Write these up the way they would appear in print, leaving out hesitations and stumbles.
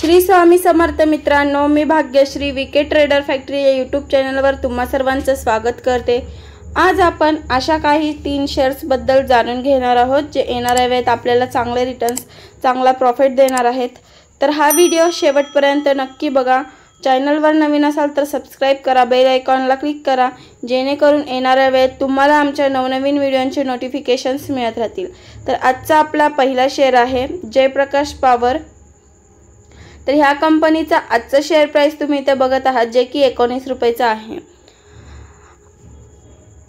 श्री स्वामी समर्थ मित्रांनो, मी भाग्यश्री विके trader factory या YouTube चॅनलवर तुम्हा सर्वांचं स्वागत करते। आज आपण अशा काही 3 शेअर्स बद्दल जाणून घेणार आहोत जे येणाऱ्या वेळेत आपल्याला चांगले रिटर्न्स, चांगला प्रॉफिट देणार आहेत। तर हा व्हिडिओ शेवटपर्यंत नक्की बघा। चॅनलवर नवीन असाल तर सबस्क्राइब करा, बेल आयकॉनला क्लिक करा जेणेकरून येणाऱ्या वेळेत तुम्हाला आमच्या नवनवीन व्हिडिओंचे नोटिफिकेशन्स मिळत राहतील। तर आजचा आपला पहिला शेअर आहे जयप्रकाश पॉवर। तर ह्या कंपनीचा आजचा शेअर प्राइस तुम्ही इथे बघत आहात जे की 19 रुपयाचा आहे।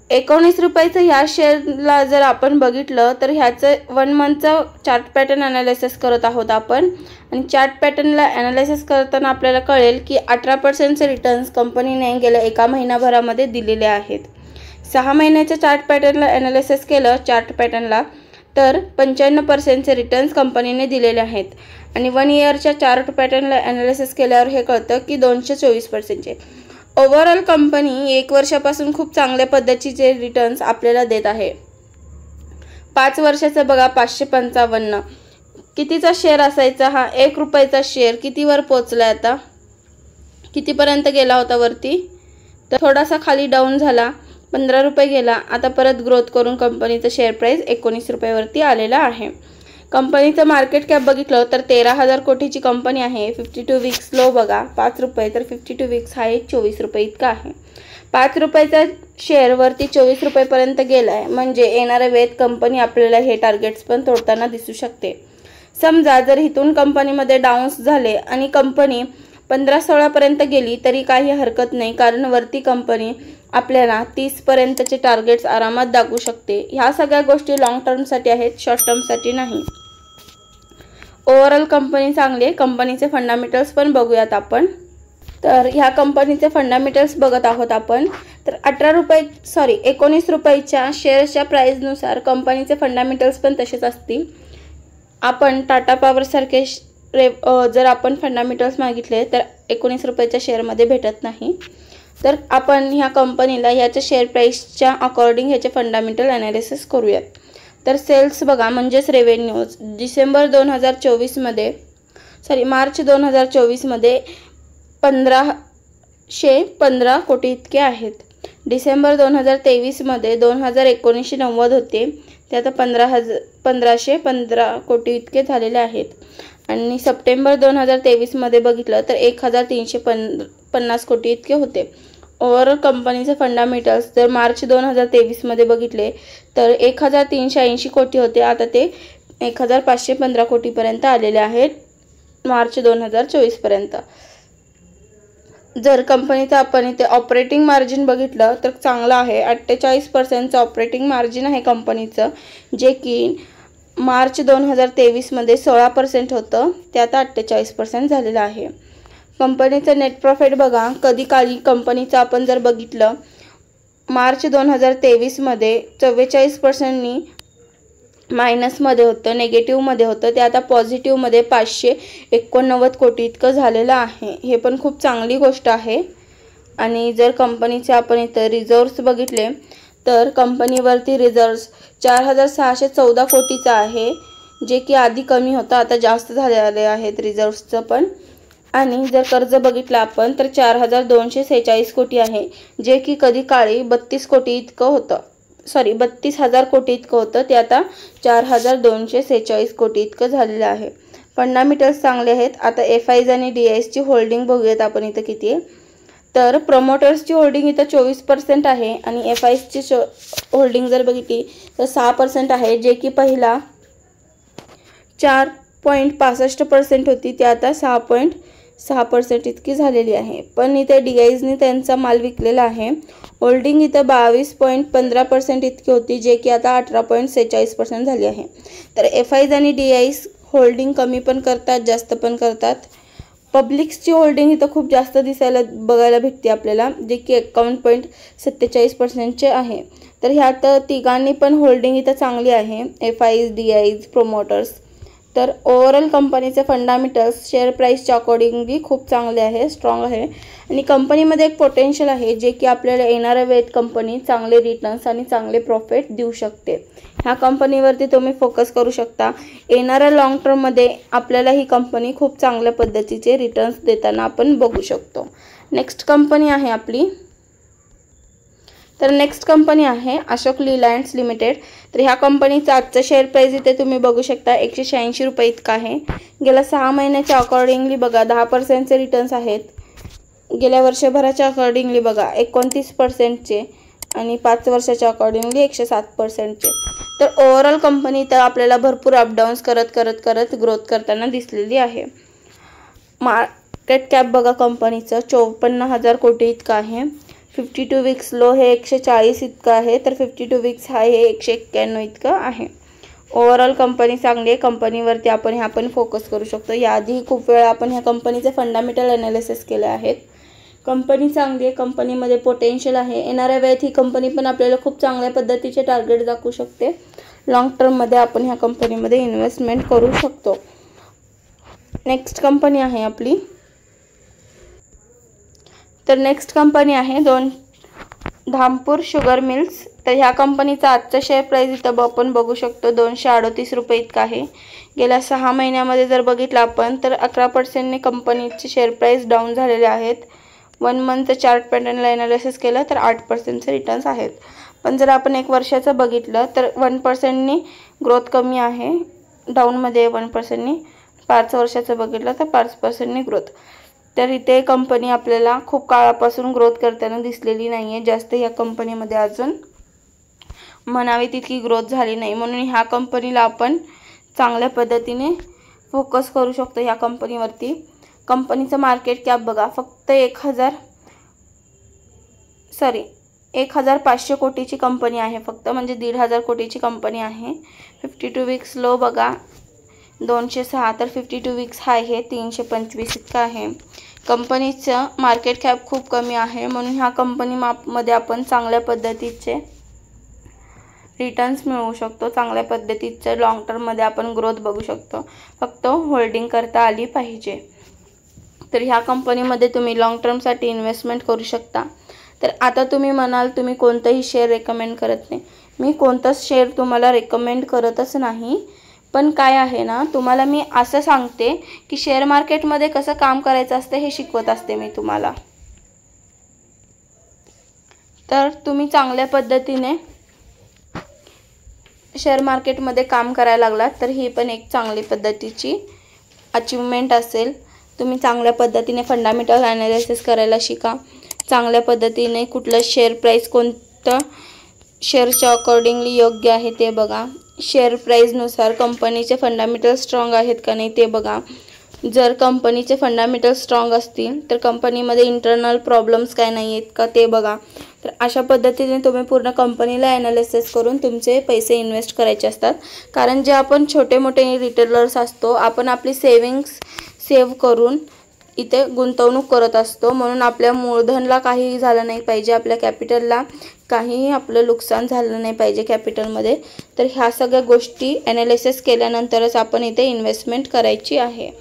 19 रुपयाचा ह्या शेअरला जर आपण बघितलं तर ह्याचं 1 मंथचा चार्ट पॅटर्न एनालिसिस करत आहोत आपण। आणि चार्ट पॅटर्नला एनालिसिस करताना आपल्याला कळेल की 18% रिटर्न्स कंपनीने गेल्या एका महिन्याभरामध्ये दिलेले आहेत। 6 महिन्याच्या चार्ट पॅटर्नला एनालिसिस केलं चार्ट पॅटर्नला तर 95% रिटर्न्स कंपनीने दिलेले आहेत। आणि 1 इयरच्या चार्ट पॅटर्नला एनालिसिस केल्यावर हे कळतं की 224%। ओव्हरऑल कंपनी 1 वर्षापासून खूप चांगल्या पद्धतीचे रिटर्न्स आपल्याला देत आहे। 5 वर्षाचा बघा 555 कितीचा शेअर असायचा हा 1 रुपयाचा शेअर कितीवर पोहोचला आता, कितीपर्यंत गेला होता वरती, तर थोडासा खाली डाऊन झाला 15 रुपये गेला। आता परत ग्रोथ करून कंपनीचा शेअर प्राइस 19 रुपयावरती आलेला आहे। कंपनीचं मार्केट कॅप बघितलं तर 13,000 कोटीची कंपनी आहे। 52 वीक्स लो बघा 5 रुपये, तर 52 वीक्स हाय 24 रुपये इतका आहे। 5 रुपयाचा शेअर वरती 24 रुपयेपर्यंत गेला आहे, म्हणजे येणाऱ्या वेळेत कंपनी आपल्याला हे टार्गेट्स पण तोडताना दिसू शकते। समजा जर इथून कंपनीमध्ये डाऊन्स झाले आणि कंपनी 15-16 पर्यंत गेली तरी काही हरकत नाही, कारण वरती कंपनी आपल्याला 30 पर्यंतचे टार्गेट्स आरामात दाखवू शकते। ह्या सगळ्या गोष्टी लॉंग टर्मसाठी आहेत, शॉर्ट टर्मसाठी नाही। ओव्हरऑल कंपनी चांगली आहे। कंपनीचे फंडामेंटल्स पण बघूयात आपण। तर ह्या कंपनीचे फंडामेंटल्स बघत आहोत आपण। तर 19 रुपयाच्या शेअर्सच्या प्राइसनुसार कंपनीचे फंडामेंटल्स पण तसेच असतील। आपण टाटा पॉवर सारखे जर आपण फंडामेंटल्स मागितले तर 19 रुपयाच्या शेअरमध्ये भेटत नाही। तर आपण ह्या कंपनीला ह्याच्या शेअर प्राइसच्या अकॉर्डिंग ह्याचे फंडामेंटल एनालिसिस करूयात। तर सेल्स बघा म्हणजेच रेव्हेन्यूज मार्च 2024 मध्ये 1515 कोटी इतके आहेत। डिसेंबर 2023 मध्ये 2190 होते, ते आता 1515 कोटी इतके झालेले आहेत। आणि सप्टेंबर 2023 मध्ये बघितलं तर 1350 कोटी इतके होते। ओव्हरऑल कंपनीचे फंडामेंटल्स जर मार्च 2023 मध्ये बघितले तर 1380 कोटी होते, आता ते 1515 कोटीपर्यंत आलेले आहेत मार्च 2024 पर्यंत। जर कंपनीचं आपण इथे ऑपरेटिंग मार्जिन बघितलं तर चांगलं आहे, 48% ऑपरेटिंग मार्जिन आहे कंपनीचं, जे की मार्च 2023 मध्ये 16% होतं, ते आता 48% झालेलं आहे। कंपनीचं नेट प्रॉफिट बघा कधी काळी कंपनीचं आपण जर बघितलं मार्च 2023 मध्ये 44%नी मायनसमध्ये होतं, नेगेटिव्हमध्ये होतं, ते आता पॉझिटिव्हमध्ये 589 कोटी इतकं झालेलं आहे। हे पण खूप चांगली गोष्ट आहे। आणि जर कंपनीचे आपण इथं रिझर्व्स बघितले तर कंपनीवरती रिझर्व्स 4614 कोटीचा आहे, जे की आधी कमी होतं आता जास्त झालेले आहेत रिझर्व्सचं पण। आणि जर कर्ज बघितलं आपण तर 4246 कोटी आहे, जे की कधी काळी 32 कोटी इतकं होतं, 32,000 कोटी इतकं होतं, ते आता 4246 कोटी इतकं झालेलं आहे। फंडामेंटल्स चांगले आहेत। आता FIs आणि DIsची होल्डिंग बघूयात आपण इथं किती आहे। तर प्रमोटर्सची होल्डिंग इथं 24% आहे आणि FIsची होल्डिंग जर बघितली तर 6% आहे, जे की पहिला 4.65% होती, ती आता 6.6% इतकी झालेली आहे। पण इथे DIsनी त्यांचा माल विकलेला आहे। होल्डिंग इथं 22.15% इतकी होती, जे की आता 18.46% झाली आहे। तर FIs आणि DIs होल्डिंग कमी पण करतात, जास्त पण करतात। पब्लिक्सची होल्डिंग इथं खूप जास्त बघायला भेटते आपल्याला, जे की 51.47% आहे। तर ह्यात तिघांनी पण होल्डिंग इथं चांगली आहे, FIs, DIs, प्रोमोटर्स। तर ओव्हरऑल कंपनीचे फंडामेंटल्स शेअर प्राइसच्या अकॉर्डिंगली खूप चांगले आहे, स्ट्रॉंग आहे आणि कंपनीमध्ये एक पोटेन्शियल आहे जे की आपल्याला येणाऱ्या वेळेत कंपनी चांगले रिटर्न्स आणि चांगले प्रॉफिट देऊ शकते। ह्या कंपनीवरती तुम्ही फोकस करू शकता। येणाऱ्या लॉंग टर्ममध्ये आपल्याला ही कंपनी खूप चांगल्या पद्धतीचे रिटर्न्स देताना आपण बघू शकतो। नेक्स्ट कंपनी आहे आपली, तर नेक्स्ट कंपनी आहे अशोक लीलँड्स लिमिटेड। तर ह्या कंपनीचा आजचा शेअर प्राइस इथे तुम्ही बघू शकता 186 रुपये इतका आहे। गेल्या 6 महिन्याच्या अकॉर्डिंगली बघा 10% रिटर्न्स आहेत। गेल्या वर्षभराच्या अकॉर्डिंगली बघा 29% आणि 5 वर्षाच्या अकॉर्डिंगली 107%। तर ओव्हरऑल कंपनी तर आपल्याला भरपूर अपडाऊन्स करत ग्रोथ करताना दिसलेली आहे। मार्केट कॅप बघा कंपनीचं 54,000 कोटी इतका आहे। 52 वीक्स लो हे 140 इतका आहे, तर 52 वीक्स हाय हे 191 इतकं आहे। ओव्हरऑल कंपनी चांगली आहे, कंपनीवरती आपण फोकस करू शकतो। याआधी खूप वेळा आपण ह्या कंपनीचे फंडामेंटल ॲनालिसिस केले आहेत। कंपनी चांगली आहे, कंपनीमध्ये पोटेन्शियल आहे। येणाऱ्या वेळेत ही कंपनी पण आपल्याला खूप चांगल्या पद्धतीचे टार्गेट दाखवू शकते। लॉंग टर्ममध्ये आपण ह्या कंपनीमध्ये इन्व्हेस्टमेंट करू शकतो। नेक्स्ट कंपनी आहे आपली, तर नेक्स्ट कंपनी आहे धामपूर शुगर मिल्स। तर ह्या कंपनीचा आजचा शेअर प्राइस इथं आपण बघू शकतो 238 रुपये इतका आहे। गेल्या 6 महिन्यामध्ये जर बघितलं आपण तर 11% कंपनीचे शेअर प्राइस डाऊन झालेले आहेत। 1 मंथ चार्ट पॅटर्नला ॲनालिसिस केलं तर 8% रिटर्न्स आहेत। पण जर आपण 1 वर्षाचं बघितलं तर 1% ग्रोथ कमी आहे, डाऊनमध्ये 1%। 5 वर्षाचं बघितलं तर 5% ग्रोथ। तर इथे कंपनी आपल्याला खूप काळापासून ग्रोथ करताना दिसलेली नाही आहे, जास्त ह्या कंपनीमध्ये अजून म्हणावी तितकी ग्रोथ झाली नाही, म्हणून ह्या कंपनीला आपण चांगल्या पद्धतीने फोकस करू शकतो ह्या कंपनीवरती। कंपनीचं मार्केट कॅप बघा फक्त 1,500 कोटीची कंपनी आहे, फक्त म्हणजे 1,500 कोटीची कंपनी आहे। 52 वीक्स लो बघा 206, तर 52 वीक्स हाय हे 325 इतका आहे। कंपनीचं मार्केट कॅप खूप कमी आहे, म्हणून ह्या कंपनीमध्ये आपण चांगल्या पद्धतीचे रिटर्न्स मिळवू शकतो, चांगल्या पद्धतीचं लॉंग टर्ममध्ये आपण ग्रोथ बघू शकतो, फक्त होल्डिंग करता आली पाहिजे। तर ह्या कंपनीमध्ये तुम्ही लॉंग टर्मसाठी इन्व्हेस्टमेंट करू शकता। तर आता तुम्ही म्हणाल तुम्ही कोणतंही शेअर रेकमेंड करत नाही, मी कोणताच शेअर तुम्हाला रेकमेंड करतच नाही, पण काय आहे ना तुम्हाला मी असं सांगते की शेअर मार्केटमध्ये कसं काम करायचं असतं हे शिकवत असते मी तुम्हाला। तर तुम्ही चांगल्या पद्धतीने शेअर मार्केटमध्ये काम करायला लागलात तर ही पण एक चांगली पद्धतीची अचीवमेंट असेल। तुम्ही चांगल्या पद्धतीने फंडामेंटल ॲनालिसिस करायला शिका, चांगल्या पद्धतीने कुठलं शेअर प्राइस कोणतं शेअरच्या अकॉर्डिंगली योग्य आहे ते बघा, शेअर प्राइसनुसार कंपनीचे फंडामेंटल स्ट्रॉंग आहेत का नाही ते बघा। जर कंपनीचे फंडामेंटल स्ट्रॉंग असतील तर कंपनीमध्ये इंटरनल प्रॉब्लेम्स काय नाही आहेत का ते बघा। तर अशा पद्धतीने तुम्ही पूर्ण कंपनीला ॲनालिसिस करून तुमचे पैसे इन्व्हेस्ट करायचे असतात, कारण जे आपण छोटे मोठे रिटेलर्स असतो आपण आपली सेविंग्स सेव्ह करून इथे गुंतवणूक करत असतो, म्हणून आपल्या मूलधनला काहीही झालं नाही पाहिजे, आपल्या कॅपिटलला काहीही आपलं नुकसान झालं नाही पाहिजे कॅपिटलमध्ये। तर ह्या सगळ्या गोष्टी ॲनालिसिस केल्यानंतरच आपण इथे इन्व्हेस्टमेंट करायची आहे।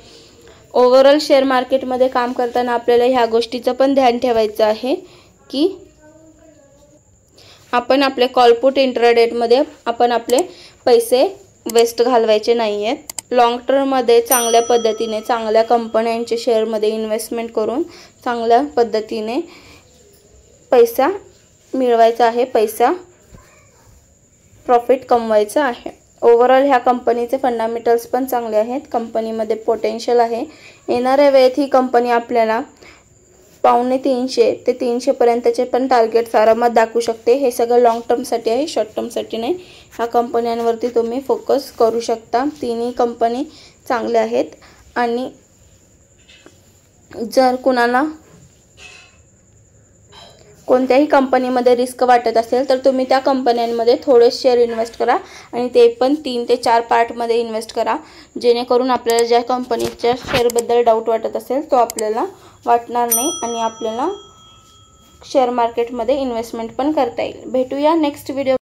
ओव्हरऑल शेअर मार्केटमध्ये काम करताना आपल्याला ह्या गोष्टीचं पण ध्यान ठेवायचं आहे की आपण आपले कॉलपुट इंट्राडेमध्ये आपण आपले पैसे वेस्ट घालवायचे नाही आहेत। लॉंग टर्ममध्ये चांगल्या पद्धतीने चांगल्या कंपन्यांचे शेअरमध्ये इन्व्हेस्टमेंट करून चांगल्या पद्धतीने पैसा मिळवायचा आहे, पैसा प्रॉफिट कमवायचा आहे। ओव्हरऑल ह्या कंपनीचे फंडामेंटल्स पण चांगले आहेत, कंपनीमध्ये पोटेन्शियल आहे। येणाऱ्या वेळेत ही कंपनी आपल्याला 250 ते 300 पर्यंतचे पण टार्गेट्स आरामात दाखवू शकते। हे सगळं लॉंग टर्मसाठी आहे, शॉर्ट टर्मसाठी नाही। ह्या कंपन्यांवरती तुम्ही फोकस करू शकता, तिन्ही कंपनी चांगल्या आहेत। आणि जर कुणाला कोणत्याही कंपनीमध्ये रिस्क वाटत असेल तर तुम्ही त्या कंपन्यांमध्ये थोडे शेअर इन्व्हेस्ट करा आणि ते पण 3 ते 4 पार्टमध्ये इन्व्हेस्ट करा, जेणेकरून आपल्याला ज्या कंपनीच्या शेअरबद्दल डाऊट वाटत असेल तो आपल्याला वाटणार नाही आणि आपल्याला शेअर मार्केटमध्ये इन्व्हेस्टमेंट पण करता येईल। भेटूया नेक्स्ट व्हिडिओ।